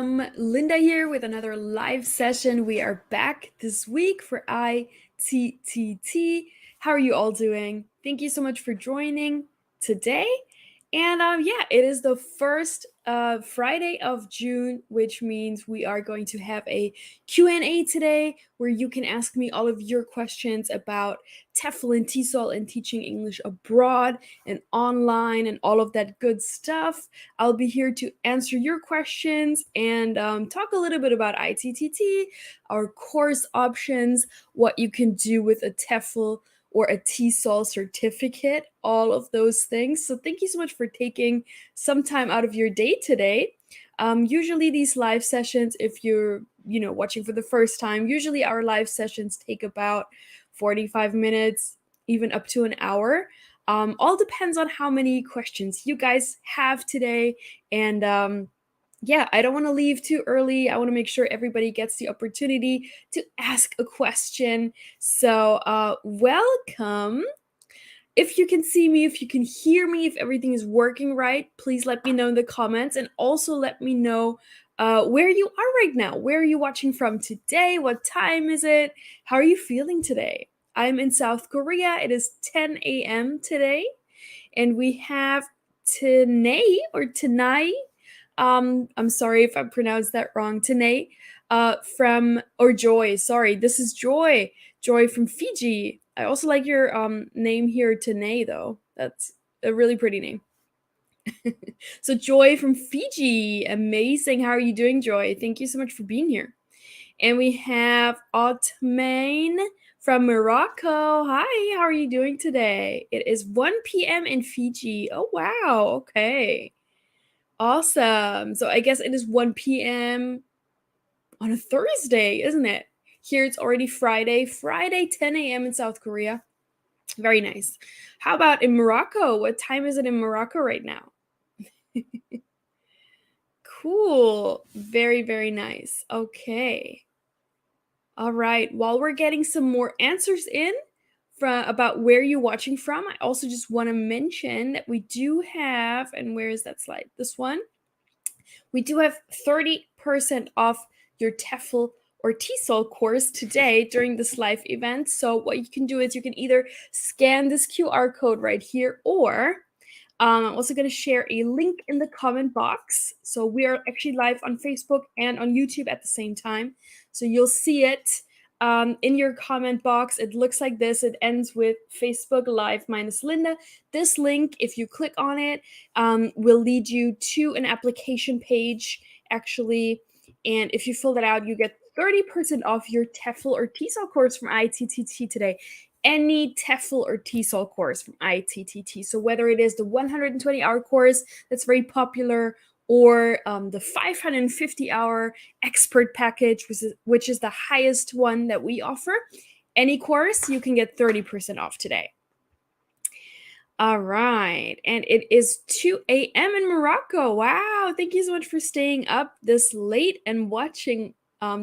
Linda here with another live session. We are back this week for ITTT. How are you all doing? Thank you so much for joining today. And yeah, it is the first Friday of June, which means we are going to have a Q&A today where you can ask me all of your questions about TEFL and TESOL and teaching English abroad and online and all of that good stuff. I'll be here to answer your questions and talk a little bit about ITTT, our course options, what you can do with a TEFL or a TESOL certificate, all of those things. So thank you so much for taking some time out of your day today. Usually these live sessions, if you're watching for the first time, usually our live sessions take about 45 minutes, even up to an hour. All depends on how many questions you guys have today. And yeah, I don't want to leave too early. I want to make sure everybody gets the opportunity to ask a question. So welcome. If you can see me, if you can hear me, if everything is working right, please let me know in the comments, and also let me know where you are right now. Where are you watching from today? What time is it? How are you feeling today? I'm in South Korea. It is 10 a.m. today, and we have Tanay or Tanai. I'm sorry if I pronounced that wrong. Tanay, or Joy. Sorry, this is Joy. Joy from Fiji. I also like your name here, Tanay, though. That's a really pretty name. So Joy from Fiji. Amazing. How are you doing, Joy? Thank you so much for being here. And we have Otmain from Morocco. Hi, how are you doing today? It is 1 p.m. in Fiji. Oh, wow. Okay. Awesome. So I guess it is 1 p.m. on a Thursday, isn't it? Here it's already Friday, 10 a.m. in South Korea. Very nice. How about in Morocco? What time is it in Morocco right now? Cool. Very, very nice. Okay. All right. While we're getting some more answers in about where you're watching from, I also just want to mention that we do have, and where is that slide? This one. We do have 30% off your TEFL or TESOL course today during this live event. So what you can do is you can either scan this QR code right here, or I'm also going to share a link in the comment box. So we are actually live on Facebook and on YouTube at the same time. So you'll see it in your comment box. It looks like this. It ends with Facebook Live minus Linda. This link, if you click on it, will lead you to an application page, actually. And if you fill that out, you get 30% off your TEFL or TESOL course from ITTT today. Any TEFL or TESOL course from ITTT. So whether it is the 120-hour course that's very popular, or the 550-hour expert package, which is the highest one that we offer, any course, you can get 30% off today. All right, and it is 2 a.m. in Morocco. Wow, thank you so much for staying up this late and watching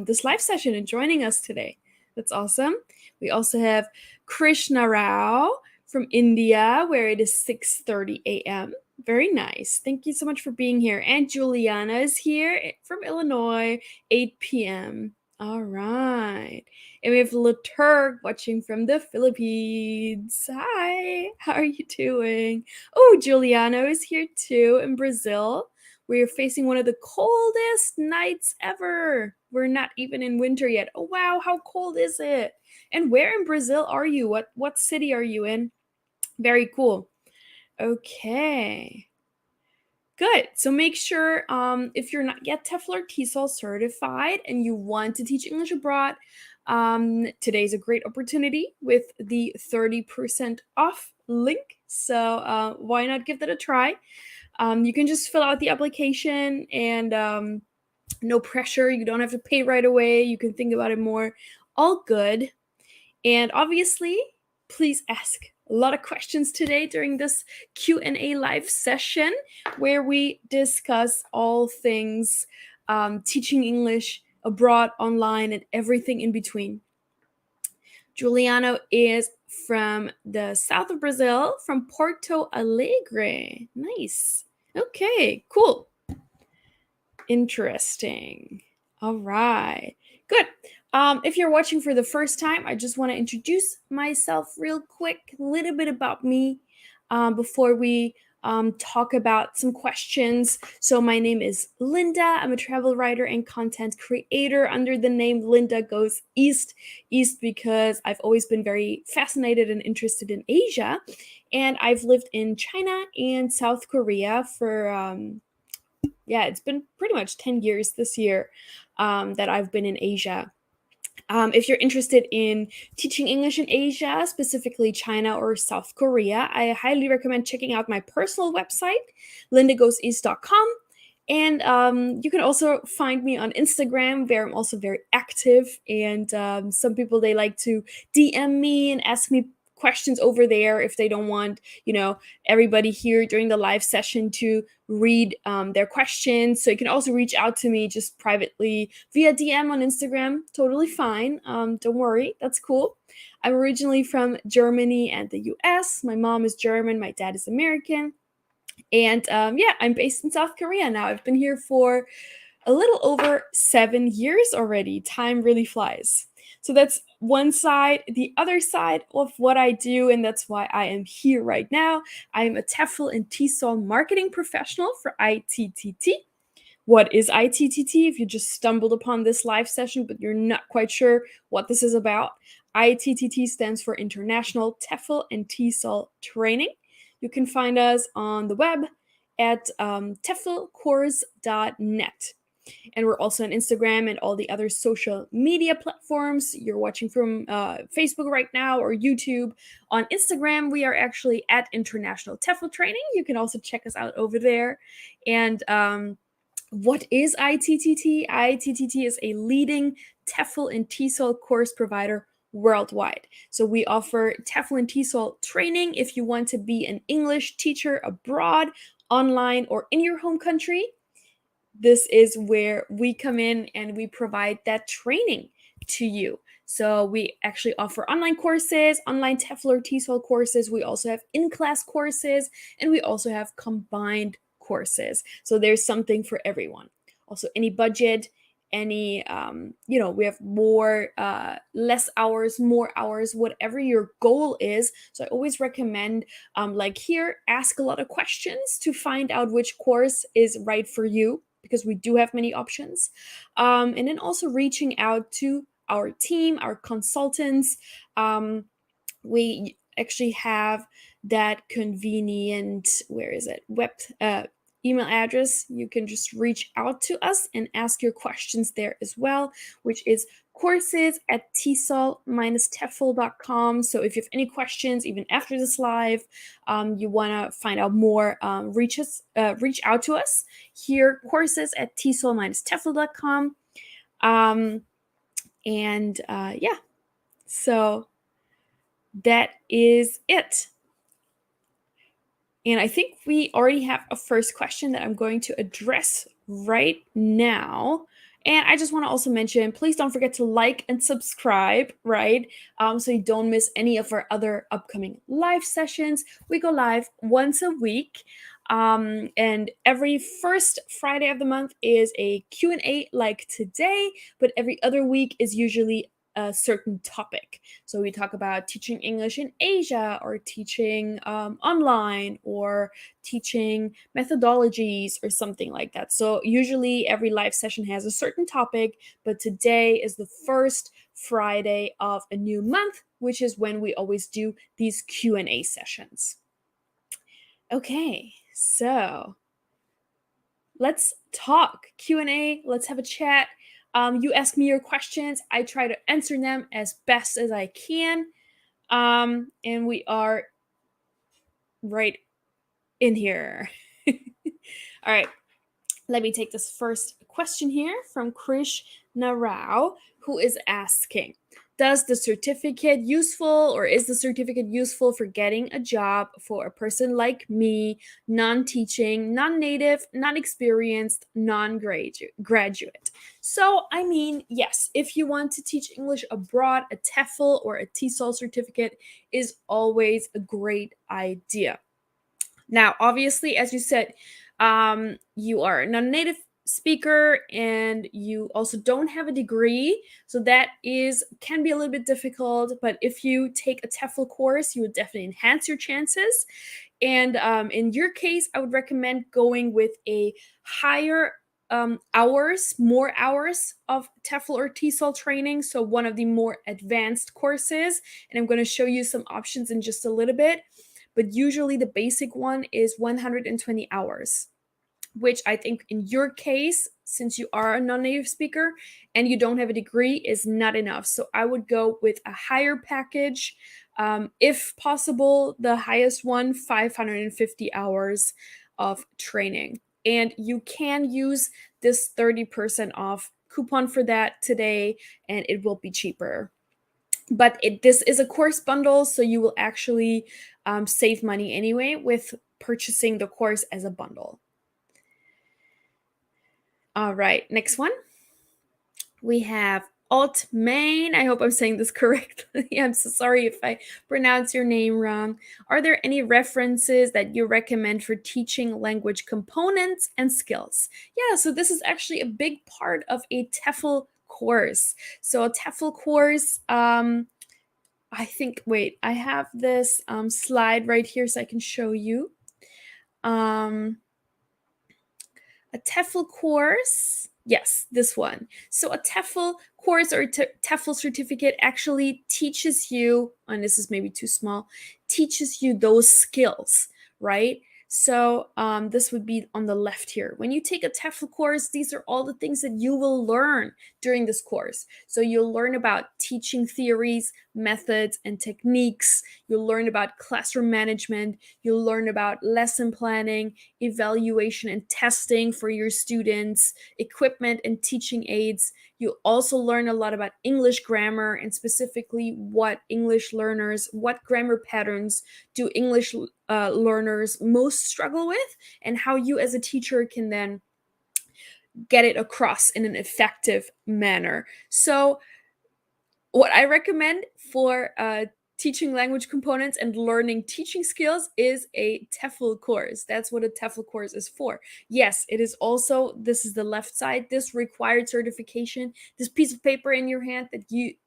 this live session and joining us today. That's awesome. We also have Krishna Rao from India, where it is 6:30 a.m. Very nice. Thank you so much for being here. And Juliana is here from Illinois, 8 p.m. All right. And we have Laturg watching from the Philippines. Hi, how are you doing? Oh, Juliano is here too in Brazil. We're facing one of the coldest nights ever. We're not even in winter yet. Oh, wow, how cold is it? And where in Brazil are you? What city are you in? Very cool. Okay. Good. So make sure if you're not yet TEFL or TESOL certified and you want to teach English abroad, today's a great opportunity with the 30% off link. So why not give that a try? You can just fill out the application, and no pressure. You don't have to pay right away. You can think about it more. All good. And obviously, please ask a lot of questions today during this Q&A live session, where we discuss all things teaching English abroad, online, and everything in between. Juliano is from the south of Brazil, from Porto Alegre. Nice. Okay, cool. Interesting. All right. Good. If you're watching for the first time, I just want to introduce myself real quick, a little bit about me before we talk about some questions. So, my name is Linda. I'm a travel writer and content creator under the name Linda Goes East. East because I've always been very fascinated and interested in Asia. And I've lived in China and South Korea for it's been pretty much 10 years this year that I've been in Asia. If you're interested in teaching English in Asia, specifically China or South Korea, I highly recommend checking out my personal website, lindagoeseast.com. And you can also find me on Instagram, where I'm also very active. And some people, they like to DM me and ask me questions over there if they don't want, everybody here during the live session to read their questions. So you can also reach out to me just privately via DM on Instagram. Totally fine. Don't worry. That's cool. I'm originally from Germany and the US. My mom is German. My dad is American. And I'm based in South Korea now. I've been here for a little over 7 years already. Time really flies. So that's one side. The other side of what I do, and that's why I am here right now, I am a TEFL and TESOL marketing professional for ITTT. What is ITTT? If you just stumbled upon this live session, but you're not quite sure what this is about, ITTT stands for International TEFL and TESOL Training. You can find us on the web at teflcourse.net. And we're also on Instagram and all the other social media platforms. You're watching from Facebook right now or YouTube. On Instagram, we are actually at International TEFL Training. You can also check us out over there. And what is ITTT? ITTT is a leading TEFL and TESOL course provider worldwide. So we offer TEFL and TESOL training if you want to be an English teacher abroad, online, or in your home country. This is where we come in and we provide that training to you. So we actually offer online courses, online TEFL or TESOL courses. We also have in-class courses, and we also have combined courses. So there's something for everyone. Also, any budget, any, we have more, less hours, more hours, whatever your goal is. So I always recommend, like here, ask a lot of questions to find out which course is right for you, because we do have many options. And then also reaching out to our team, our consultants. We actually have that convenient, email address. You can just reach out to us and ask your questions there as well, which is courses@tesol-tefl.com. So if you have any questions, even after this live, you want to find out more, reach out to us here, courses@tesol-tefl.com. So that is it. And I think we already have a first question that I'm going to address right now. And I just want to also mention, please don't forget to like and subscribe, right? So you don't miss any of our other upcoming live sessions. We go live once a week. And every first Friday of the month is a Q&A like today, but every other week is usually a certain topic. So we talk about teaching English in Asia, or teaching online, or teaching methodologies, or something like that. So usually every live session has a certain topic, but today is the first Friday of a new month, which is when we always do these Q&A sessions. Okay, so let's talk Q&A. Let's have a chat. You ask me your questions. I try to answer them as best as I can. And we are right in here. All right. Let me take this first question here from Krish Narao, who is asking, is the certificate useful for getting a job for a person like me, non-teaching, non-native, non-experienced, non-graduate? So, I mean, yes, if you want to teach English abroad, a TEFL or a TESOL certificate is always a great idea. Now, obviously, as you said, you are a non-native speaker and you also don't have a degree, so that can be a little bit difficult, but if you take a TEFL course, you would definitely enhance your chances. And in your case, I would recommend going with a higher more hours of TEFL or TESOL training, so one of the more advanced courses, and I'm going to show you some options in just a little bit, but usually the basic one is 120 hours, which I think in your case, since you are a non-native speaker and you don't have a degree, is not enough. So I would go with a higher package. If possible, the highest one, 550 hours of training. And you can use this 30% off coupon for that today, and it will be cheaper. But this is a course bundle, so you will actually save money anyway with purchasing the course as a bundle. All right, next one. We have Alt Main. I hope I'm saying this correctly. I'm so sorry if I pronounce your name wrong. Are there any references that you recommend for teaching language components and skills? Yeah, so this is actually a big part of a TEFL course. So a TEFL course, I think, wait, I have this slide right here so I can show you. A TEFL course, yes, this one. So a TEFL course or TEFL certificate actually teaches you, and this is maybe too small, teaches you those skills, right? So this would be on the left here. When you take a TEFL course, these are all the things that you will learn during this course. So you'll learn about teaching theories, methods, and techniques. You'll learn about classroom management. You'll learn about lesson planning, evaluation and testing for your students, equipment and teaching aids. You'll also learn a lot about English grammar and specifically what grammar patterns do English learners most struggle with, and how you as a teacher can then get it across in an effective manner. So what I recommend for teaching language components and learning teaching skills is a TEFL course. That's what a TEFL course is for. Yes, it is also, this is the left side, this required certification, this piece of paper in your hand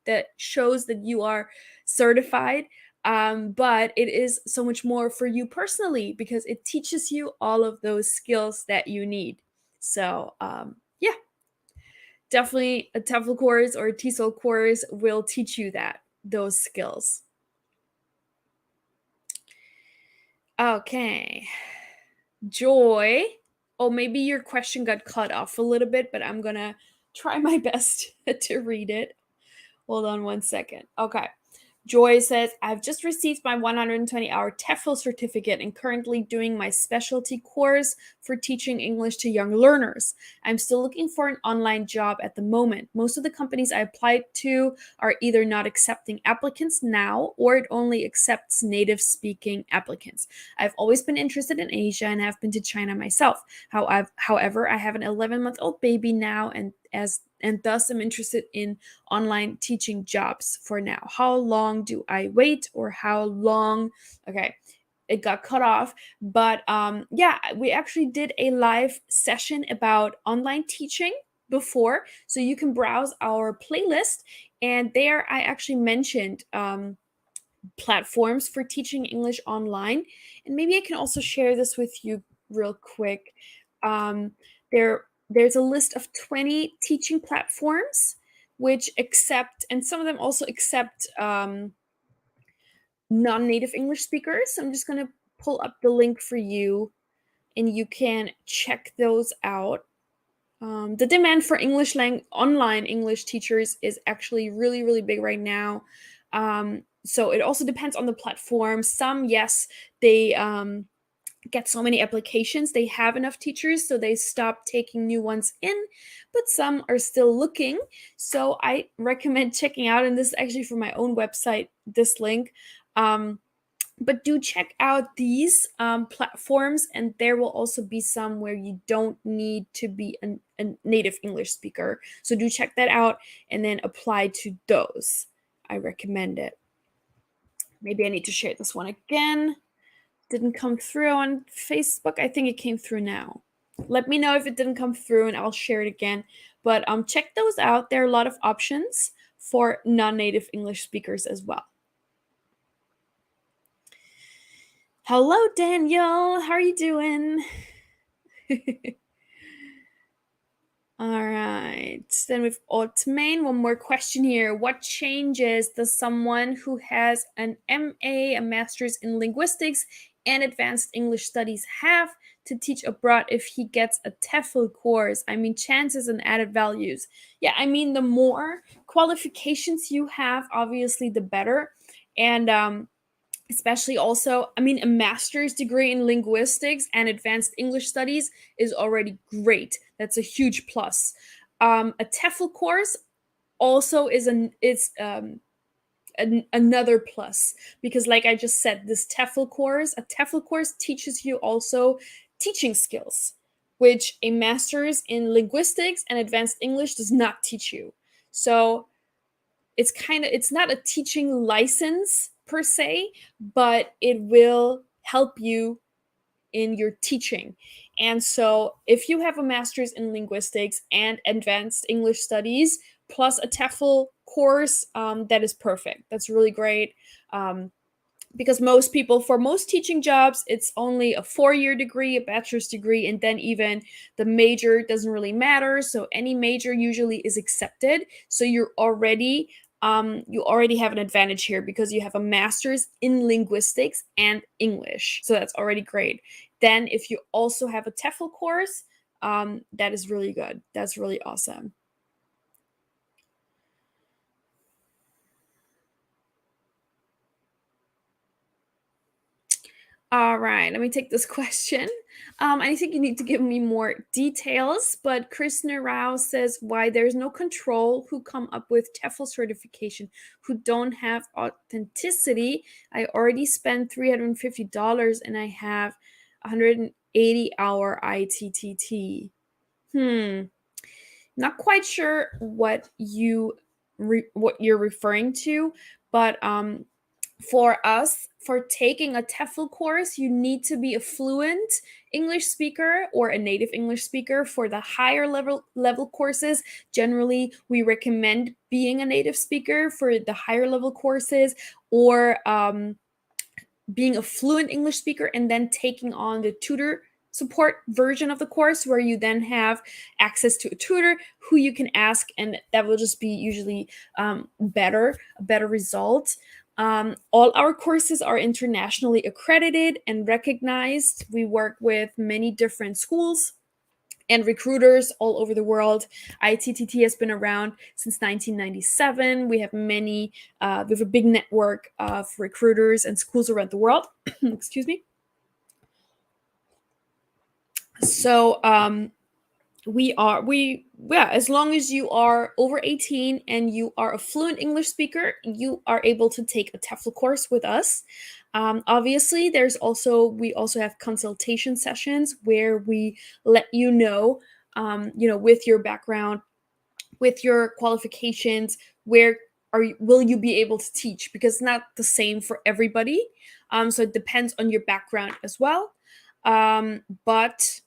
that shows that you are certified. But it is so much more for you personally because it teaches you all of those skills that you need. So yeah, definitely a TEFL course or a TESOL course will teach you those skills. Okay. Joy. Oh, maybe your question got cut off a little bit, but I'm gonna try my best to read it. Hold on one second. Okay. Joy says, I've just received my 120-hour TEFL certificate and currently doing my specialty course for teaching English to young learners. I'm still looking for an online job at the moment. Most of the companies I applied to are either not accepting applicants now or it only accepts native-speaking applicants. I've always been interested in Asia and have been to China myself. However, I have an 11-month-old baby now and thus I'm interested in online teaching jobs for now. How long do I wait or how long? Okay, it got cut off, but yeah, we actually did a live session about online teaching before, so you can browse our playlist, and there I actually mentioned platforms for teaching English online, and maybe I can also share this with you real quick. Um, there's a list of 20 teaching platforms which accept, and some of them also accept non-native English speakers. So I'm just going to pull up the link for you and you can check those out. The demand for online English teachers is actually really, really big right now. So it also depends on the platform. Some, yes, they get so many applications, they have enough teachers, so they stop taking new ones in, but some are still looking. So I recommend checking out, and this is actually from my own website, this link. But do check out these platforms, and there will also be some where you don't need to be a native English speaker. So do check that out and then apply to those. I recommend it. Maybe I need to share this one again. Didn't come through on Facebook. I think it came through now. Let me know if it didn't come through and I'll share it again. But check those out. There are a lot of options for non-native English speakers as well. Hello, Daniel. How are you doing? All right. Then with Otmain, one more question here. What changes does someone who has an MA, a master's in linguistics and advanced English studies have to teach abroad if he gets a TEFL course? I mean, chances and added values. Yeah, I mean, the more qualifications you have, obviously, the better. And especially also, I mean, a master's degree in linguistics and advanced English studies is already great. That's a huge plus. A TEFL course also another plus, because like I just said, this a TEFL course teaches you also teaching skills, which a master's in linguistics and advanced English does not teach you. So it's not a teaching license per se, but it will help you in your teaching. And so if you have a master's in linguistics and advanced English studies plus a TEFL course, that is perfect. That's really great. Because most people, for most teaching jobs, it's only a 4-year degree, a bachelor's degree, and then even the major doesn't really matter. So any major usually is accepted. So you already have an advantage here because you have a master's in linguistics and English. So that's already great. Then if you also have a TEFL course, that is really good. That's really awesome. All right, let me take this question. I think you need to give me more details, but Krishna Rao says why there's no control who come up with TEFL certification who don't have authenticity. I already spent $350 and I have 180-hour ITTT. Not quite sure what you're referring to, but for us, for taking a TEFL course, you need to be a fluent English speaker or a native English speaker. For the higher level courses, generally we recommend being a native speaker for the higher level courses, or being a fluent English speaker and then taking on the tutor support version of the course, where you then have access to a tutor who you can ask, and that will just be usually a better result. All our courses are internationally accredited and recognized. We work with many different schools and recruiters all over the world. ITTT has been around since 1997. We have we have a big network of recruiters and schools around the world. Excuse me. So as long as you are over 18 and you are a fluent English speaker, you are able to take a TEFL course with us. Obviously, we also have consultation sessions where we let you know, with your background, with your qualifications, will you be able to teach, because it's not the same for everybody. So it depends on your background as well. But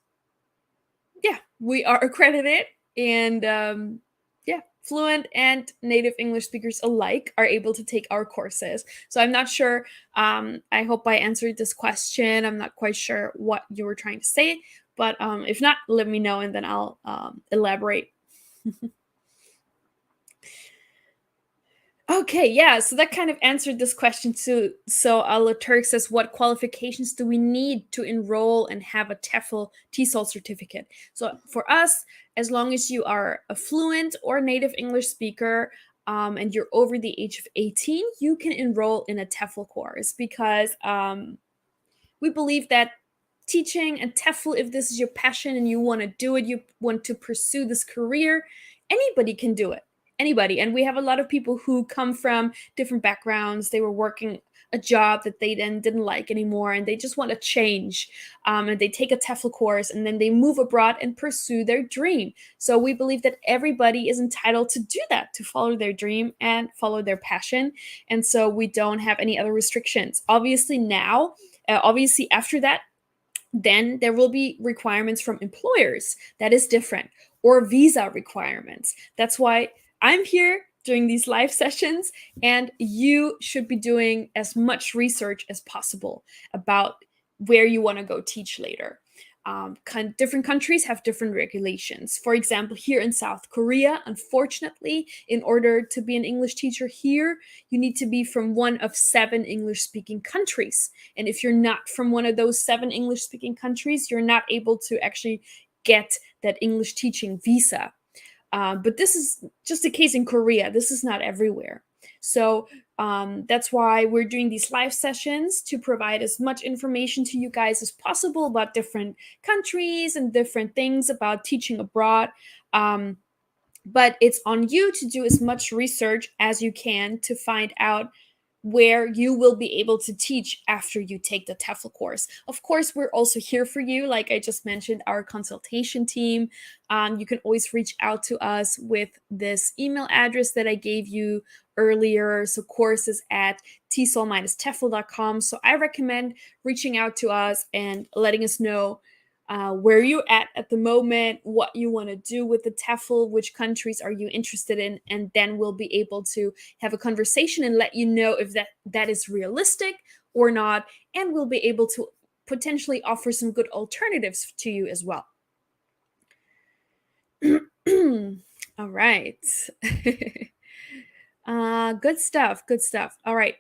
yeah, we are accredited, and fluent and native English speakers alike are able to take our courses. So I'm not sure. I hope I answered this question. I'm not quite sure what you were trying to say, but if not, let me know and then I'll elaborate. Okay, yeah, so that kind of answered this question too. So Turk says, what qualifications do we need to enroll and have a TESOL certificate? So for us, as long as you are a fluent or native English speaker, and you're over the age of 18, you can enroll in a TEFL course, because we believe that teaching and TEFL, if this is your passion and you want to do it, you want to pursue this career, anybody can do it. Anybody. And we have a lot of people who come from different backgrounds. They were working a job that they then didn't like anymore, and they just want to change. And they take a TEFL course and then they move abroad and pursue their dream. So we believe that everybody is entitled to do that, to follow their dream and follow their passion. And so we don't have any other restrictions. Obviously after that, Then there will be requirements from employers. That is different. Or visa requirements. That's why I'm here doing these live sessions, and you should be doing as much research as possible about where you want to go teach later. Different countries have different regulations. For example, here in South Korea, unfortunately, in order to be an English teacher here, you need to be from one of 7 English speaking countries. And if you're not from one of those 7 English speaking countries, you're not able to actually get that English teaching visa. But this is just a case in Korea. This is not everywhere. So that's why we're doing these live sessions to provide as much information to you guys as possible about different countries and different things about teaching abroad. But it's on you to do as much research as you can to find out where you will be able to teach after you take the TEFL course. Of course, we're also here for you. Like I just mentioned, our consultation team. You can always reach out to us with this email address that I gave you earlier. So courses at TESOL-TEFL.com. So I recommend reaching out to us and letting us know where you're at the moment, what you want to do with the TEFL, which countries are you interested in, and then we'll be able to have a conversation and let you know if that is realistic or not, and we'll be able to potentially offer some good alternatives to you as well. All right. Good stuff. Good stuff. All right.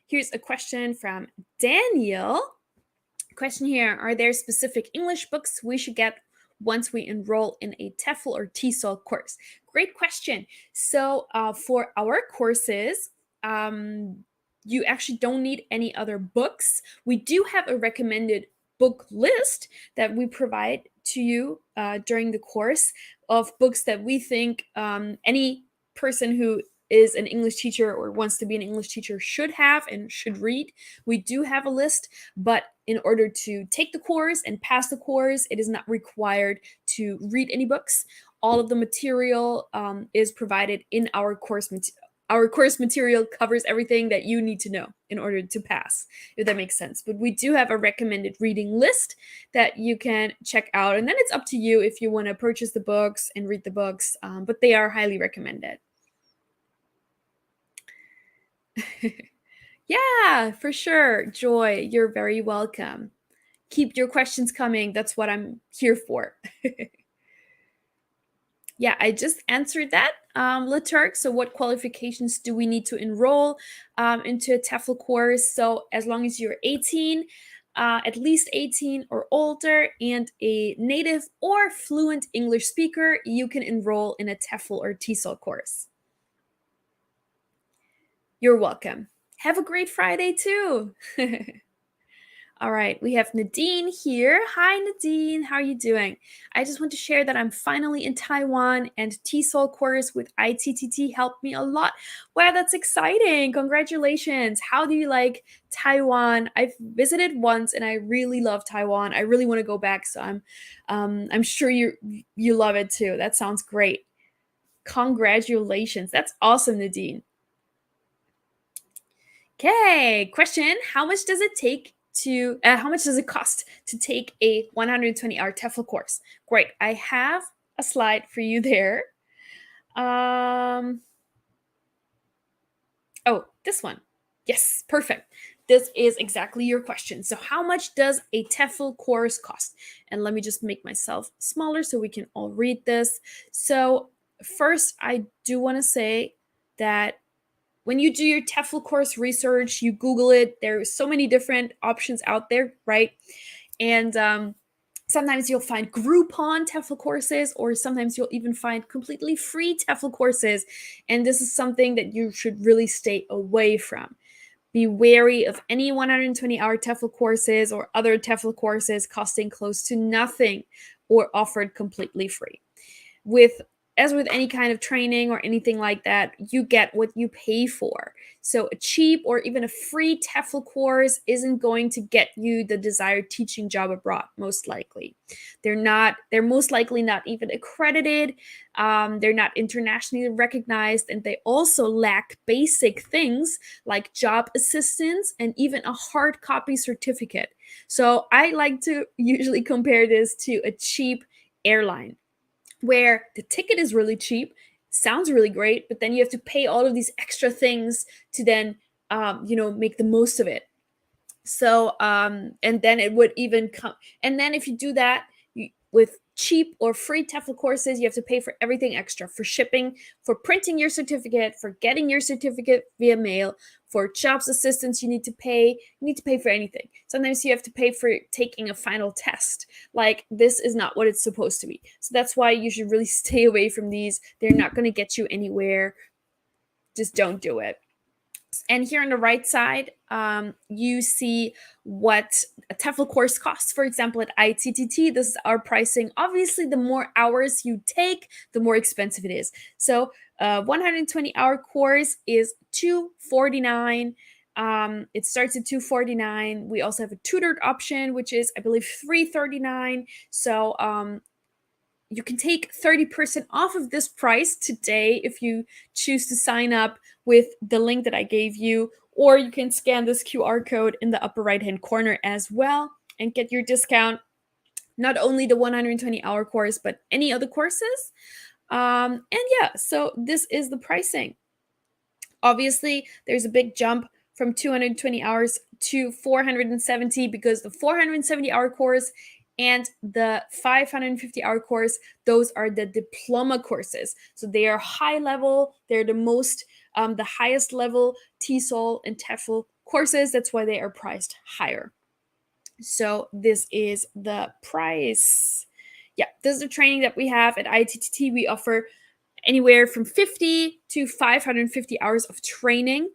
Here's a question from Daniel. Question here: are there specific English books we should get once we enroll in a TEFL or TESOL course? Great question. So for our courses, you actually don't need any other books. We do have a recommended book list that we provide to you during the course of books that we think any person who is an English teacher or wants to be an English teacher should have and should read. We do have a list, but in order to take the course and pass the course, it is not required to read any books. All of the material is provided in our course material. Our course material covers everything that you need to know in order to pass, if that makes sense. But we do have a recommended reading list that you can check out. And then it's up to you if you want to purchase the books and read the books, but they are highly recommended. Yeah, for sure. Joy, you're very welcome. Keep your questions coming. That's what I'm here for. Yeah, I just answered that, Liturg. So what qualifications do we need to enroll into a TEFL course? So as long as you're 18, at least 18 or older, and a native or fluent English speaker, you can enroll in a TEFL or TESOL course. You're welcome. Have a great Friday too. All right, we have Nadine here. Hi, Nadine. How are you doing? I just want to share that I'm finally in Taiwan, and TESOL course with ITTT helped me a lot. Wow, that's exciting. Congratulations. How do you like Taiwan? I've visited once and I really love Taiwan. I really want to go back, so I'm sure you love it too. That sounds great. Congratulations. That's awesome, Nadine. Okay, question. How much does it cost to take a 120-hour TEFL course? Great. I have a slide for you there. Oh, this one. Yes, perfect. This is exactly your question. So how much does a TEFL course cost? And let me just make myself smaller so we can all read this. So first, I do want to say that when you do your TEFL course research, you Google it, there's so many different options out there, right? And sometimes you'll find Groupon TEFL courses, or sometimes you'll even find completely free TEFL courses. And this is something that you should really stay away from. Be wary of any 120-hour TEFL courses or other TEFL courses costing close to nothing or offered completely free. With as with any kind of training or anything like that, you get what you pay for. So a cheap or even a free TEFL course isn't going to get you the desired teaching job abroad, most likely. They're most likely not even accredited. They're not internationally recognized, and they also lack basic things like job assistance and even a hard copy certificate. So I like to usually compare this to a cheap airline where the ticket is really cheap, sounds really great, but then you have to pay all of these extra things to then, make the most of it. So, and then it would even come, and then if you do that with cheap or free TEFL courses, you have to pay for everything extra, for shipping, for printing your certificate, for getting your certificate via mail, for jobs assistance. You need to pay. You need to pay for anything. Sometimes you have to pay for taking a final test. Like, this is not what it's supposed to be. So that's why you should really stay away from these. They're not going to get you anywhere. Just don't do it. And here on the right side, you see what a TEFL course costs. For example, at ITTT, this is our pricing. Obviously, the more hours you take, the more expensive it is. So, 120-hour course is $249. It starts at $249. We also have a tutored option, which is, I believe, $339. So, you can take 30% off of this price today if you choose to sign up with the link that I gave you, or you can scan this QR code in the upper right hand corner as well and get your discount. Not only the 120-hour course, but any other courses. And yeah, so this is the pricing. Obviously, there's a big jump from 220 hours to 470 because the 470-hour course and the 550-hour course, those are the diploma courses. So they are high level. They're the highest level TESOL and TEFL courses. That's why they are priced higher. So this is the price. Yeah, this is the training that we have at ITTT. We offer anywhere from 50 to 550 hours of training.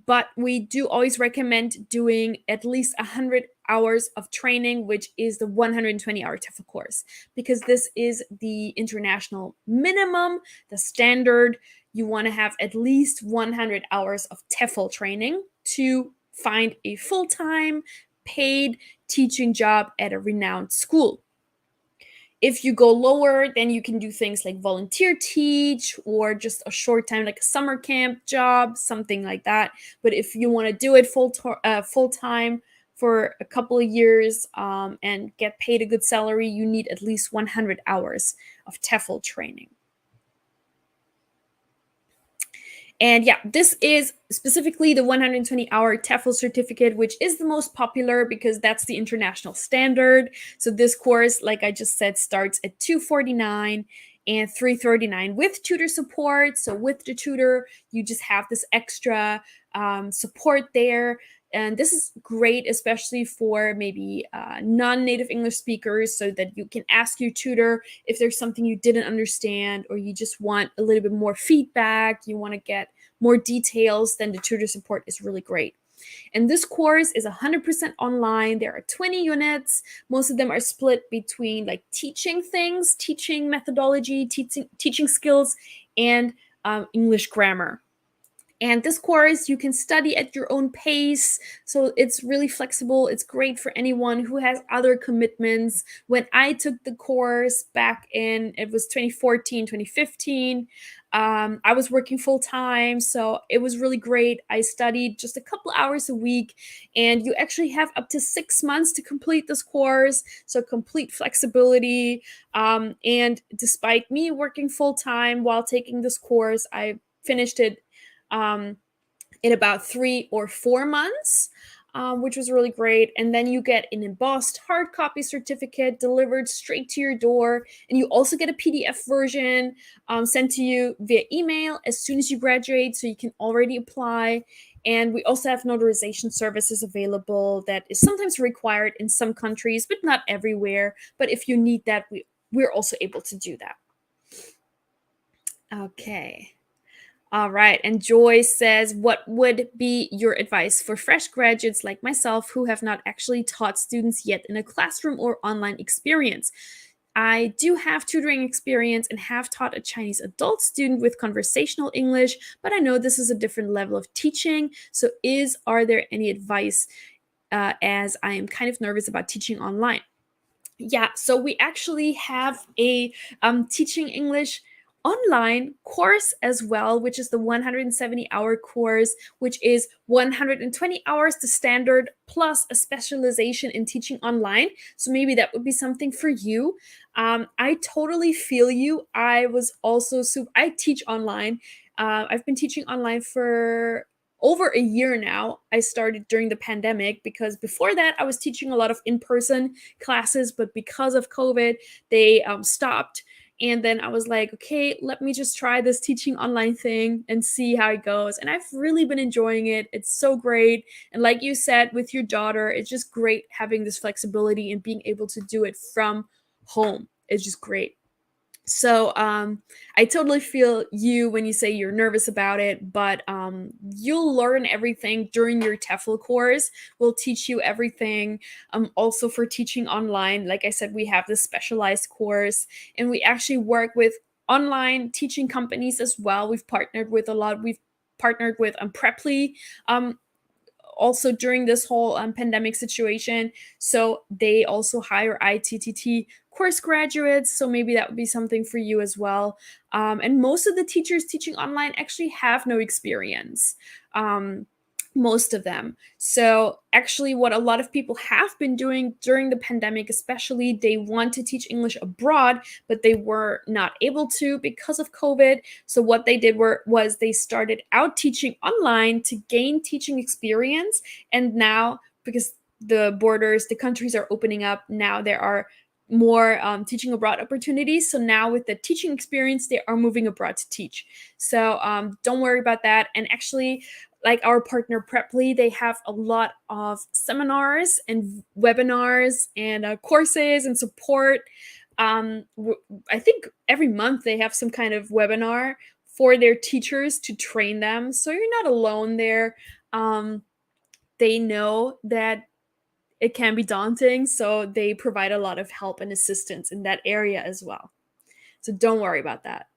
But we do always recommend doing at least 100 hours of training, which is the 120-hour TEFL course, because this is the international minimum, the standard. You want to have at least 100 hours of TEFL training to find a full-time paid teaching job at a renowned school. If you go lower, then you can do things like volunteer teach or just a short time, like a summer camp job, something like that. But if you want to do it full time for a couple of years and get paid a good salary, you need at least 100 hours of TEFL training. And yeah, this is specifically the 120-hour TEFL certificate, which is the most popular because that's the international standard. So this course, like I just said, starts at $249 and $339 with tutor support. So with the tutor, you just have this extra support there. And this is great, especially for maybe non-native English speakers, so that you can ask your tutor if there's something you didn't understand, or you just want a little bit more feedback, you want to get more details, then the tutor support is really great. And this course is 100% online. There are 20 units. Most of them are split between like teaching things, teaching methodology, teaching skills, and English grammar. And this course, you can study at your own pace. So it's really flexible. It's great for anyone who has other commitments. When I took the course back in, it was 2014, 2015, I was working full time. So it was really great. I studied just a couple hours a week, and you actually have up to 6 months to complete this course. So complete flexibility. And despite me working full time while taking this course, I finished it in about 3 or 4 months, which was really great. And then you get an embossed hard copy certificate delivered straight to your door. And you also get a PDF version sent to you via email as soon as you graduate, so you can already apply. And we also have notarization services available that is sometimes required in some countries, but not everywhere. But if you need that, we're also able to do that. Okay. All right. And Joy says, what would be your advice for fresh graduates like myself who have not actually taught students yet in a classroom or online experience? I do have tutoring experience and have taught a Chinese adult student with conversational English, but I know this is a different level of teaching. So are there any advice as I am kind of nervous about teaching online? Yeah, so we actually have a teaching English online course as well, which is the 170-hour course, which is 120 hours the standard plus a specialization in teaching online. So maybe that would be something for you. I totally feel you. I teach online. I've been teaching online for over a year now. I started during the pandemic because before that I was teaching a lot of in-person classes, but because of COVID, they stopped. And then I was like, okay, let me just try this teaching online thing and see how it goes. And I've really been enjoying it. It's so great. And like you said, with your daughter, it's just great having this flexibility and being able to do it from home. It's just great. So I totally feel you when you say you're nervous about it, but you'll learn everything during your TEFL course. We'll teach you everything. Also for teaching online, like I said, we have this specialized course, and we actually work with online teaching companies as well. We've partnered with a lot. We've partnered with Preply. Also during this whole pandemic situation. So they also hire ITTT course graduates. So maybe that would be something for you as well. And most of the teachers teaching online actually have no experience. Most of them. So actually what a lot of people have been doing during the pandemic, especially, they want to teach English abroad, but they were not able to because of COVID. So what they did was they started out teaching online to gain teaching experience. And now, because the countries are opening up, now there are more teaching abroad opportunities. So now with the teaching experience, they are moving abroad to teach. So don't worry about that. And actually, like our partner Preply, they have a lot of seminars and webinars and courses and support. I think every month they have some kind of webinar for their teachers to train them. So you're not alone there. They know that it can be daunting, so they provide a lot of help and assistance in that area as well. So don't worry about that.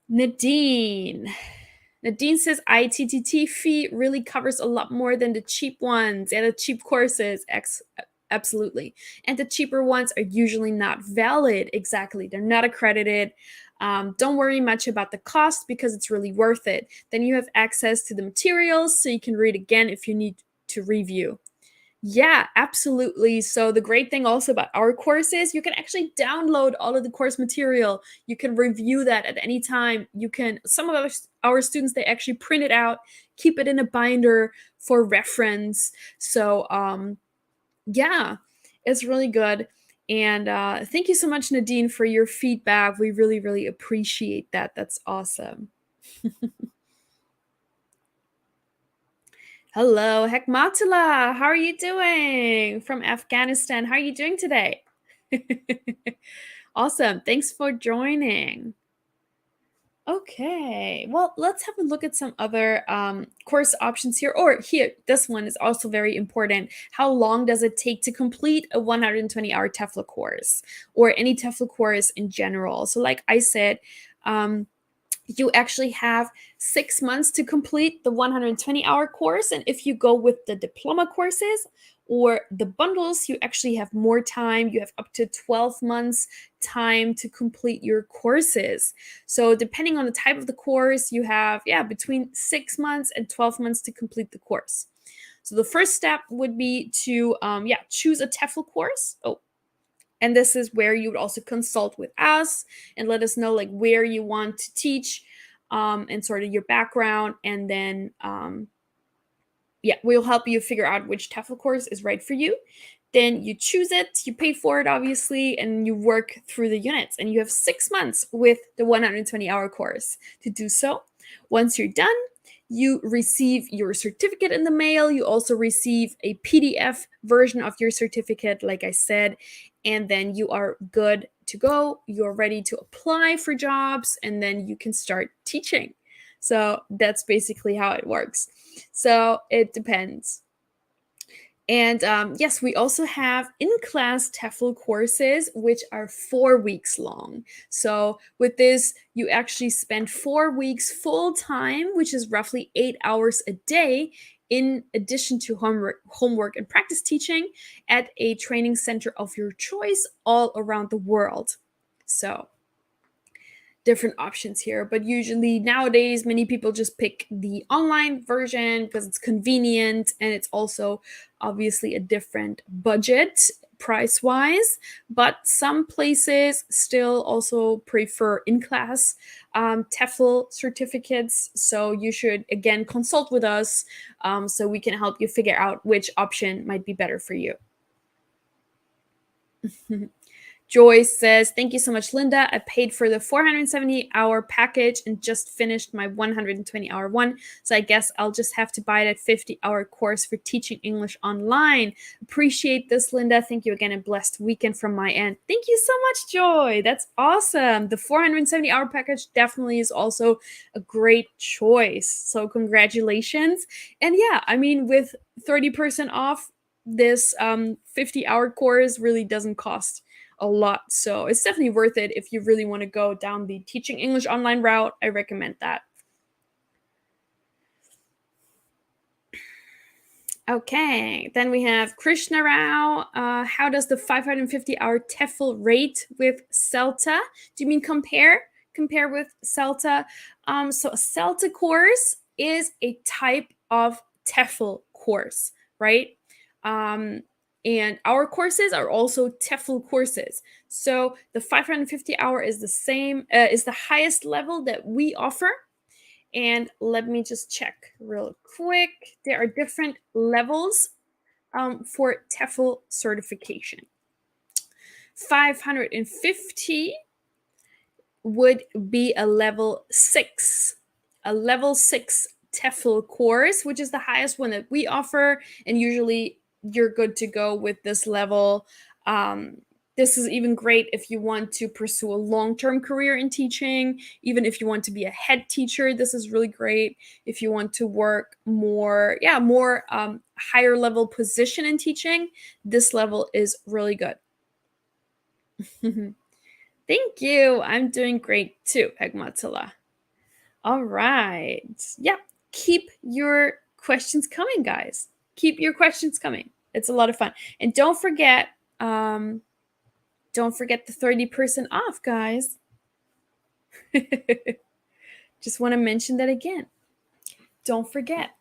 Nadine. Nadine says ITTT fee really covers a lot more than the cheap ones and the cheap courses. Absolutely. And the cheaper ones are usually not valid. Exactly. They're not accredited. Don't worry much about the cost because it's really worth it. Then you have access to the materials so you can read again if you need to review. Yeah, absolutely. So the great thing also about our course is you can actually download all of the course material. You can review that at any time. Some of our students, they actually print it out, keep it in a binder for reference. So yeah, it's really good. And thank you so much, Nadine, for your feedback. We really, really appreciate that. That's awesome. Hello, Hekmatullah. How are you doing? From Afghanistan. How are you doing today? Awesome. Thanks for joining. Okay, well, let's have a look at some other course options here. Or here, this one is also very important. How long does it take to complete a 120-hour TEFL course or any TEFL course in general? So like I said, you actually have 6 months to complete the 120-hour course. And if you go with the diploma courses or the bundles, you actually have more time. You have up to 12 months time to complete your courses. So depending on the type of the course, you have, between 6 months and 12 months to complete the course. So the first step would be to, choose a TEFL course. And this is where you would also consult with us and let us know like where you want to teach and sort of your background. And then, we'll help you figure out which TEFL course is right for you. Then you choose it, you pay for it, obviously, and you work through the units. And you have 6 months with the 120-hour course to do so. Once you're done, you receive your certificate in the mail. You also receive a PDF version of your certificate, like I said, and then you are good to go. You're ready to apply for jobs, and then you can start teaching. So that's basically how it works. So it depends. And yes, we also have in-class TEFL courses, which are 4 weeks long. So with this, you actually spend 4 weeks full time, which is roughly 8 hours a day, in addition to homework and practice teaching at a training center of your choice all around the world. So different options here, but usually nowadays many people just pick the online version because it's convenient, and it's also obviously a different budget price wise, but some places still also prefer in-class TEFL certificates. So you should again consult with us, so we can help you figure out which option might be better for you. Joyce says, thank you so much, Linda. I paid for the 470-hour package and just finished my 120-hour one. So I guess I'll just have to buy that 50-hour course for teaching English online. Appreciate this, Linda. Thank you again, and blessed weekend from my end. Thank you so much, Joy. That's awesome. The 470-hour package definitely is also a great choice. So congratulations. And yeah, I mean, with 30% off, this 50-hour course really doesn't cost a lot. So it's definitely worth it if you really want to go down the teaching English online route. I recommend that. Okay, then we have Krishna Rao. How does the 550-hour TEFL rate with CELTA? Do you mean compare? Compare with CELTA? So a CELTA course is a type of TEFL course, right? And our courses are also TEFL courses. So the 550-hour is the same, is the highest level that we offer. And let me just check real quick. There are different levels for TEFL certification. 550 would be a level 6. A level 6 TEFL course, which is the highest one that we offer. And usually you're good to go with this level. This is even great if you want to pursue a long-term career in teaching. Even if you want to be a head teacher, this is really great. If you want to work more higher level position in teaching, this level is really good. Thank you. I'm doing great too, Egmatilla. All right. Yeah, keep your questions coming, guys. Keep your questions coming. It's a lot of fun. And don't forget the 30% off, guys. Just want to mention that again. Don't forget.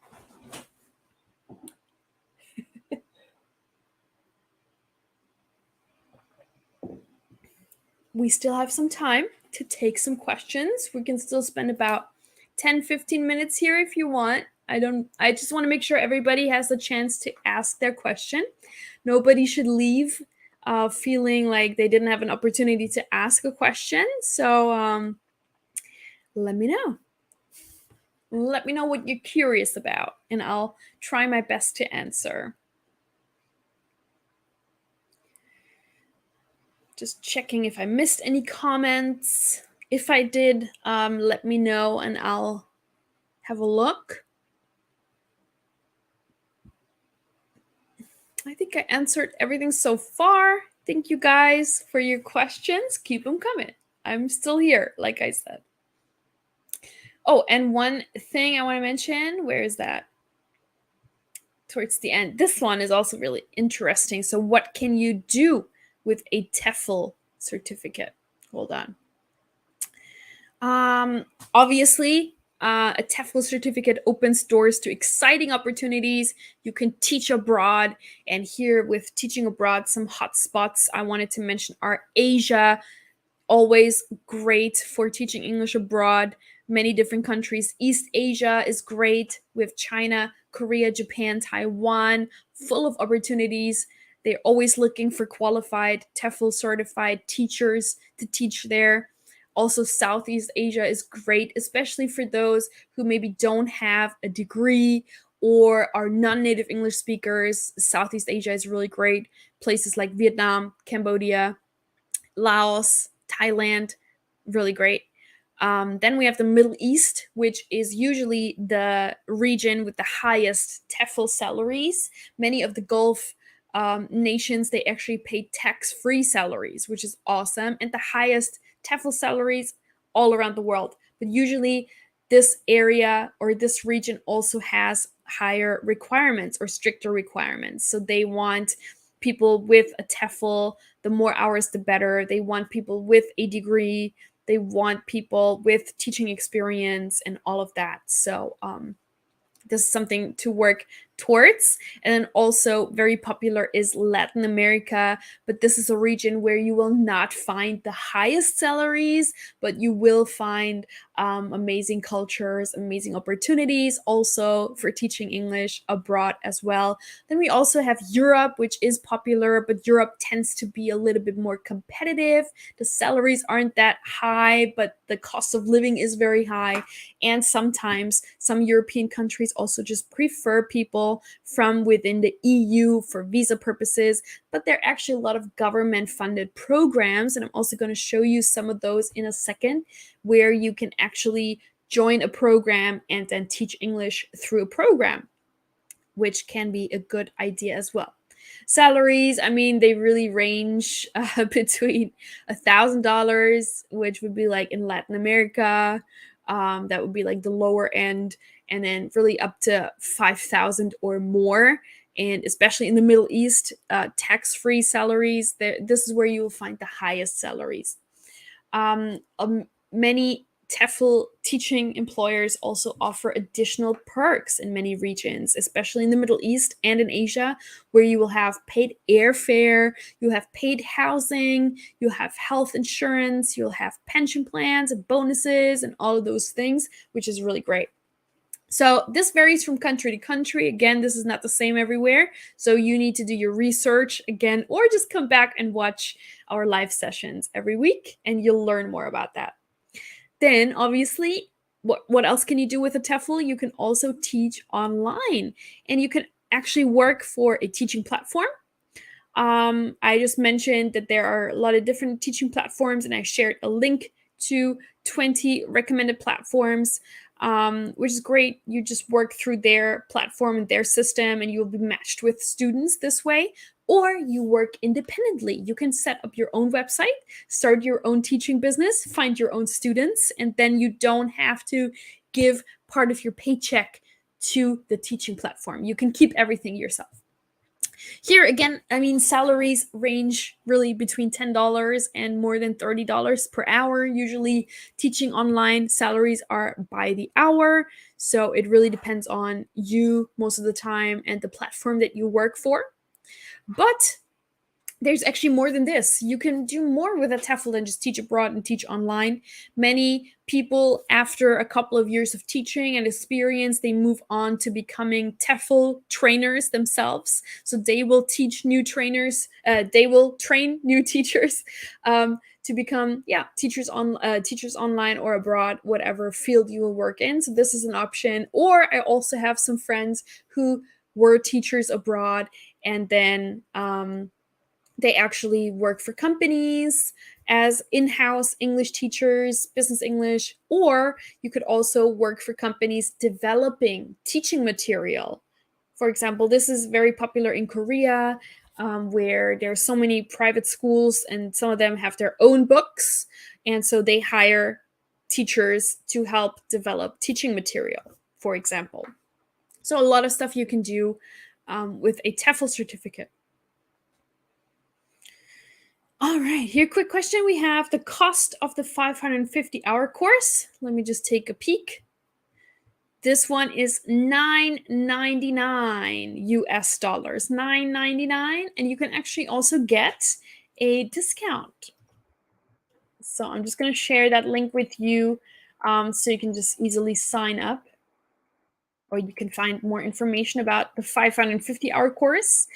We still have some time to take some questions. We can still spend about 10-15 minutes here if you want. I just want to make sure everybody has the chance to ask their question. Nobody should leave feeling like they didn't have an opportunity to ask a question. So let me know. Let me know what you're curious about, and I'll try my best to answer. Just checking if I missed any comments. If I did, let me know and I'll have a look. I think I answered everything so far. Thank you guys for your questions. Keep them coming. I'm still here, like I said. Oh, and one thing I want to mention, where is that? Towards the end. This one is also really interesting. So what can you do with a TEFL certificate? Hold on. Obviously, a TEFL certificate opens doors to exciting opportunities. You can teach abroad. And here with teaching abroad, some hot spots I wanted to mention are Asia, always great for teaching English abroad. Many different countries. East Asia is great with China, Korea, Japan, Taiwan, full of opportunities. They're always looking for qualified TEFL certified teachers to teach there. Also, Southeast Asia is great, especially for those who maybe don't have a degree or are non-native English speakers. Southeast Asia is really great. Places like Vietnam, Cambodia, Laos, Thailand, really great. Then we have the Middle East, which is usually the region with the highest TEFL salaries. Many of the Gulf nations, they actually pay tax-free salaries, which is awesome, and the highest TEFL salaries all around the world. But usually this area or this region also has higher requirements or stricter requirements. So they want people with a TEFL, the more hours the better. They want people with a degree. They want people with teaching experience and all of that. So this is something to work towards. And then also very popular is Latin America, but this is a region where you will not find the highest salaries, but you will find amazing cultures, amazing opportunities also for teaching English abroad as well. Then we also have Europe, which is popular, but Europe tends to be a little bit more competitive. The salaries aren't that high, but the cost of living is very high. And sometimes some European countries also just prefer people from within the EU for visa purposes, but there are actually a lot of government funded programs, and I'm also going to show you some of those in a second, where you can actually join a program and then teach English through a program, which can be a good idea as well. Salaries, I mean, they really range between $1,000, which would be like in Latin America. That would be like the lower end, and then really up to 5,000 or more. And especially in the Middle East, tax-free salaries, this is where you will find the highest salaries. Many TEFL teaching employers also offer additional perks in many regions, especially in the Middle East and in Asia, where you will have paid airfare, you'll have paid housing, you'll have health insurance, you'll have pension plans and bonuses and all of those things, which is really great. So this varies from country to country. Again, this is not the same everywhere. So you need to do your research again, or just come back and watch our live sessions every week, and you'll learn more about that. Then, obviously, what else can you do with a TEFL? You can also teach online, and you can actually work for a teaching platform. I just mentioned that there are a lot of different teaching platforms, and I shared a link to 20 recommended platforms, which is great. You just work through their platform and their system, and you'll be matched with students this way. Or you work independently. You can set up your own website, start your own teaching business, find your own students, and then you don't have to give part of your paycheck to the teaching platform. You can keep everything yourself. Here again, I mean, salaries range really between $10 and more than $30 per hour. Usually, teaching online salaries are by the hour. So it really depends on you most of the time and the platform that you work for. But there's actually more than this. You can do more with a TEFL than just teach abroad and teach online. Many people, after a couple of years of teaching and experience, they move on to becoming TEFL trainers themselves. So they will teach new trainers. They will train new teachers to become, teachers online or abroad, whatever field you will work in. So this is an option. Or I also have some friends who were teachers abroad, and then they actually work for companies as in-house English teachers, business English, or you could also work for companies developing teaching material. For example, this is very popular in Korea, where there are so many private schools and some of them have their own books. And so they hire teachers to help develop teaching material, for example. So a lot of stuff you can do with a TEFL certificate. All right, here, quick question. We have the cost of the 550-hour course. Let me just take a peek. This one is $9.99 US dollars, $9.99, and you can actually also get a discount. So I'm just going to share that link with you, so you can just easily sign up, or you can find more information about the 550-hour course.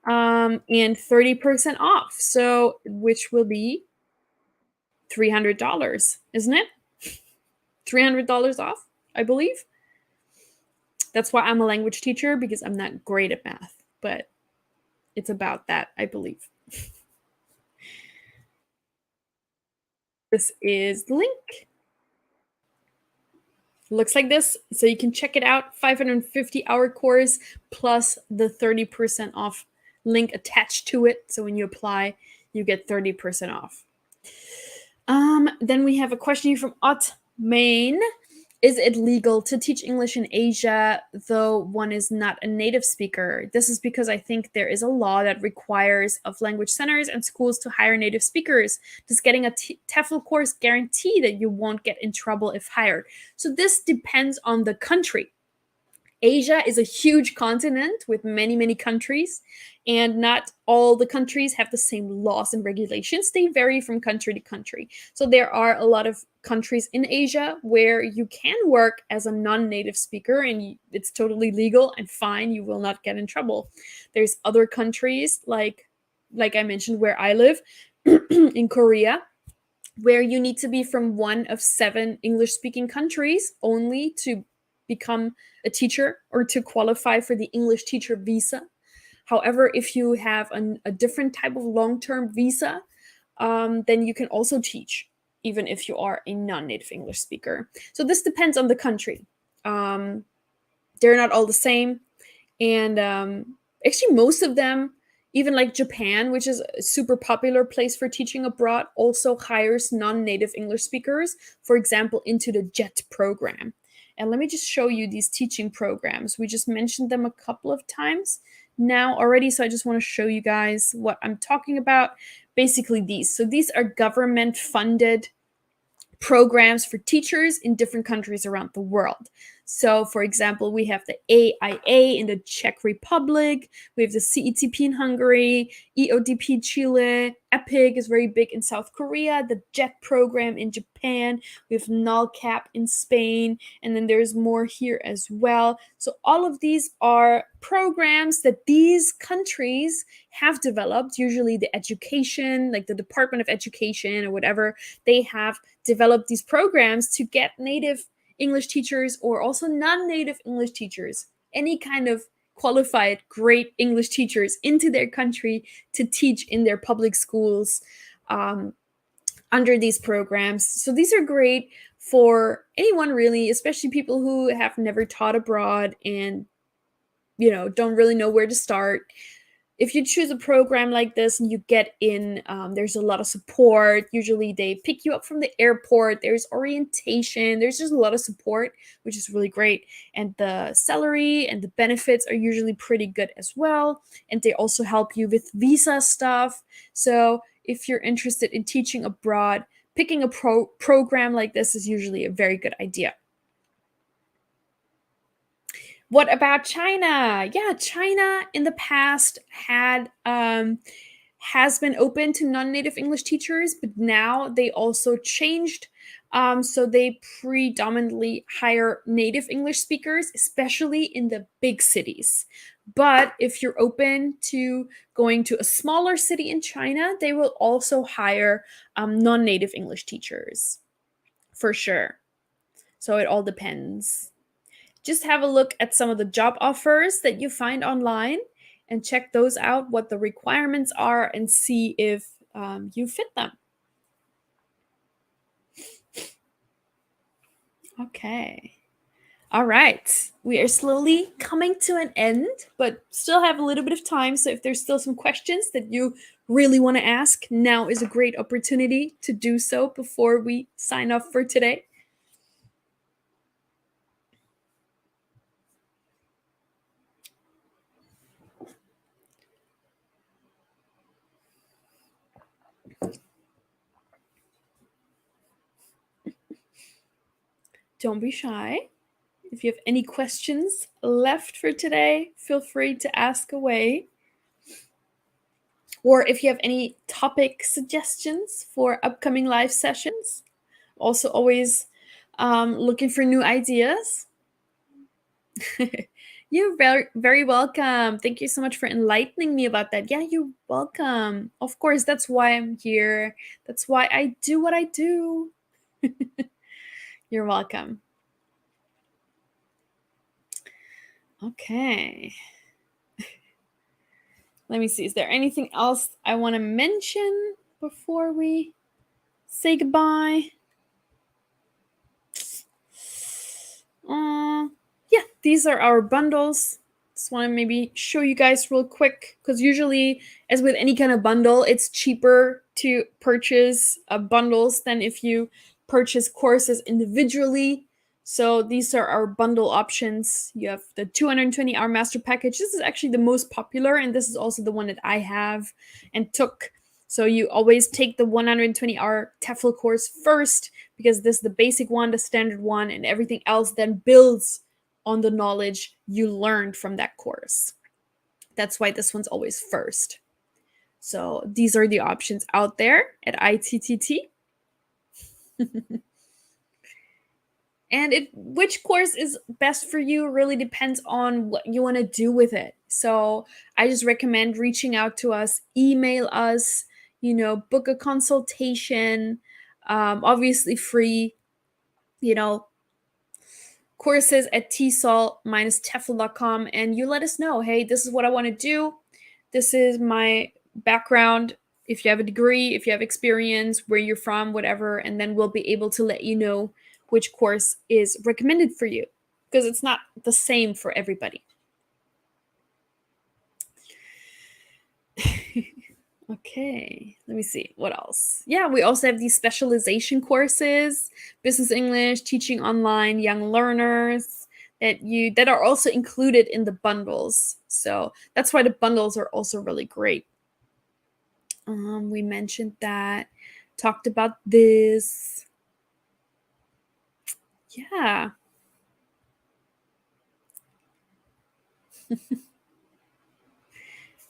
And 30% off, so which will be $300, isn't it? $300 off, I believe. That's why I'm a language teacher, because I'm not great at math, but it's about that, I believe. This is the link. Looks like this, so you can check it out. 550-hour course plus the 30% off link attached to it. So when you apply, you get 30% off. Then we have a question here from Ott Main. Is it legal to teach English in Asia, though one is not a native speaker? This is because I think there is a law that requires of language centers and schools to hire native speakers. Does getting a TEFL course guarantee that you won't get in trouble if hired? So this depends on the country. Asia is a huge continent with many, many countries, and not all the countries have the same laws and regulations. They vary from country to country. So there are a lot of countries in Asia where you can work as a non-native speaker and it's totally legal and fine. You will not get in trouble. There's other countries like I mentioned where I live in Korea, where you need to be from one of 7 English-speaking countries only to become a teacher or to qualify for the English teacher visa. However, if you have a different type of long-term visa, then you can also teach, even if you are a non-native English speaker. So this depends on the country. They're not all the same. And actually, most of them, even like Japan, which is a super popular place for teaching abroad, also hires non-native English speakers, for example, into the JET program. And let me just show you these teaching programs. We just mentioned them a couple of times now already, so I just want to show you guys what I'm talking about. Basically these. So these are government-funded programs for teachers in different countries around the world. So, for example, we have the AIA in the Czech Republic, we have the CETP in Hungary, EODP Chile, EPIC is very big in South Korea, the JET program in Japan, we have NULCAP in Spain, and then there's more here as well. So all of these are programs that these countries have developed, usually the education, like the Department of Education or whatever, they have developed these programs to get native English teachers or also non-native English teachers, any kind of qualified great English teachers into their country to teach in their public schools under these programs. So these are great for anyone really, especially people who have never taught abroad and don't really know where to start. If you choose a program like this and you get in, there's a lot of support. Usually they pick you up from the airport. There's orientation. There's just a lot of support, which is really great. And the salary and the benefits are usually pretty good as well. And they also help you with visa stuff. So if you're interested in teaching abroad, picking a program like this is usually a very good idea. What about China? Yeah, China in the past has been open to non-native English teachers, but now they also changed. So they predominantly hire native English speakers, especially in the big cities. But if you're open to going to a smaller city in China, they will also hire non-native English teachers, for sure. So it all depends. Just have a look at some of the job offers that you find online and check those out, what the requirements are, and see if you fit them. Okay. All right. We are slowly coming to an end, but still have a little bit of time. So if there's still some questions that you really want to ask, now is a great opportunity to do so before we sign off for today. Don't be shy. If you have any questions left for today, feel free to ask away. Or if you have any topic suggestions for upcoming live sessions, also always looking for new ideas. You're very, very welcome. Thank you so much for enlightening me about that. Yeah, you're welcome. Of course, that's why I'm here. That's why I do what I do. You're welcome. Okay. Let me see. Is there anything else I want to mention before we say goodbye? Yeah, these are our bundles. Just want to maybe show you guys real quick, because usually, as with any kind of bundle, it's cheaper to purchase bundles than if you purchase courses individually. So these are our bundle options. You have the 220-hour master package. This is actually the most popular, and this is also the one that I have and took. So you always take the 120-hour TEFL course first, because this is the basic one, the standard one, and everything else then builds on the knowledge you learned from that course. That's why this one's always first. So these are the options out there at ITTT. And which course is best for you really depends on what you want to do with it. So I just recommend reaching out to us, email us, book a consultation, obviously free, courses at TESOL-TEFL.com, and you let us know, hey, this is what I want to do. This is my background. If you have a degree, if you have experience, where you're from, whatever, and then we'll be able to let you know which course is recommended for you, because it's not the same for everybody. Okay, let me see what else. Yeah, we also have these specialization courses, business English, teaching online, young learners, that are also included in the bundles. So that's why the bundles are also really great. We mentioned that, talked about this. Yeah.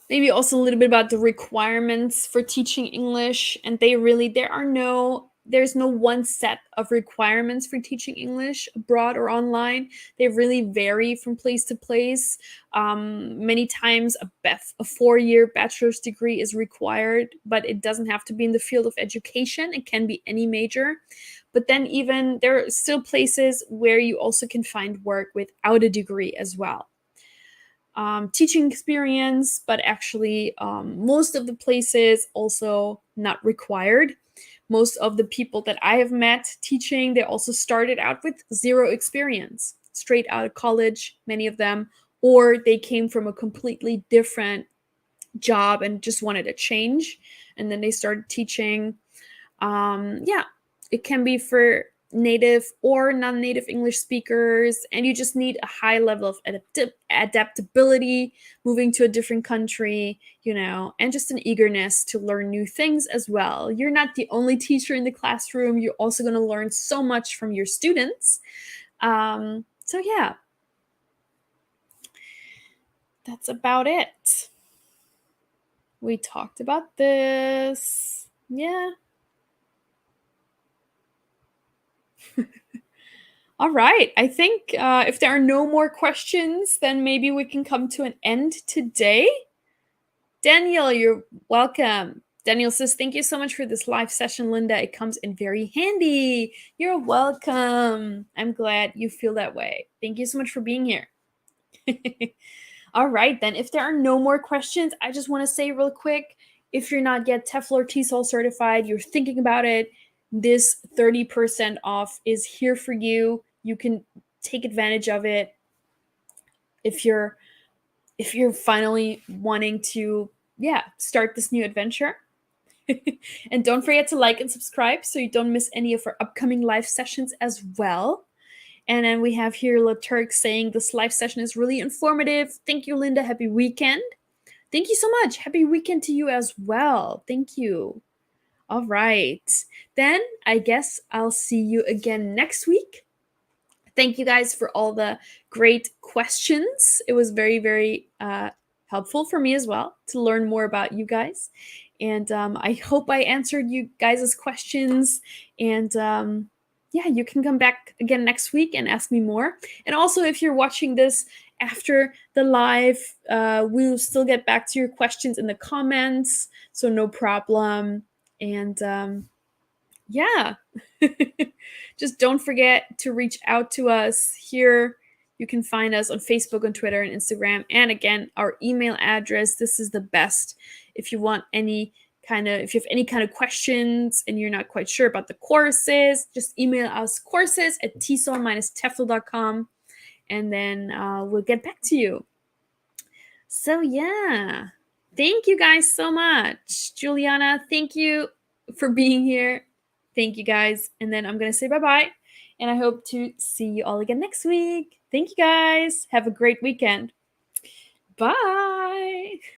Maybe also a little bit about the requirements for teaching English. And there's no one set of requirements for teaching English abroad or online. They really vary from place to place. Many times a 4-year bachelor's degree is required, but it doesn't have to be in the field of education. It can be any major. But then even there are still places where you also can find work without a degree as well. Teaching experience, but actually most of the places also not required. Most of the people that I have met teaching, they also started out with 0 experience, straight out of college, many of them, or they came from a completely different job and just wanted a change, and then they started teaching. Yeah, it can be for native or non-native English speakers, and you just need a high level of adaptability, moving to a different country, and just an eagerness to learn new things as well. You're not the only teacher in the classroom. You're also going to learn so much from your students. So yeah, that's about it. We talked about this. Yeah. All right. I think if there are no more questions, then maybe we can come to an end today. Daniel, you're welcome. Daniel says, thank you so much for this live session, Linda. It comes in very handy. You're welcome. I'm glad you feel that way. Thank you so much for being here. All right, then. If there are no more questions, I just want to say real quick, if you're not yet TEFL or TESOL certified, you're thinking about it, this 30% off is here for you. You can take advantage of it if you're finally wanting to, start this new adventure. And don't forget to like and subscribe so you don't miss any of our upcoming live sessions as well. And then we have here Laturk saying this live session is really informative. Thank you, Linda. Happy weekend. Thank you so much. Happy weekend to you as well. Thank you. All right. Then I guess I'll see you again next week. Thank you guys for all the great questions. It was very, very helpful for me as well to learn more about you guys. And I hope I answered you guys' questions. And you can come back again next week and ask me more. And also, if you're watching this after the live, we'll still get back to your questions in the comments. So no problem. And just don't forget to reach out to us here. You can find us on Facebook, on Twitter, and Instagram. And again, our email address. This is the best if you want any if you have any kind of questions and you're not quite sure about the courses, just email us courses@tesol-tefl.com, and then we'll get back to you. So yeah, thank you guys so much. Juliana, thank you for being here. Thank you guys. And then I'm going to say bye-bye. And I hope to see you all again next week. Thank you guys. Have a great weekend. Bye.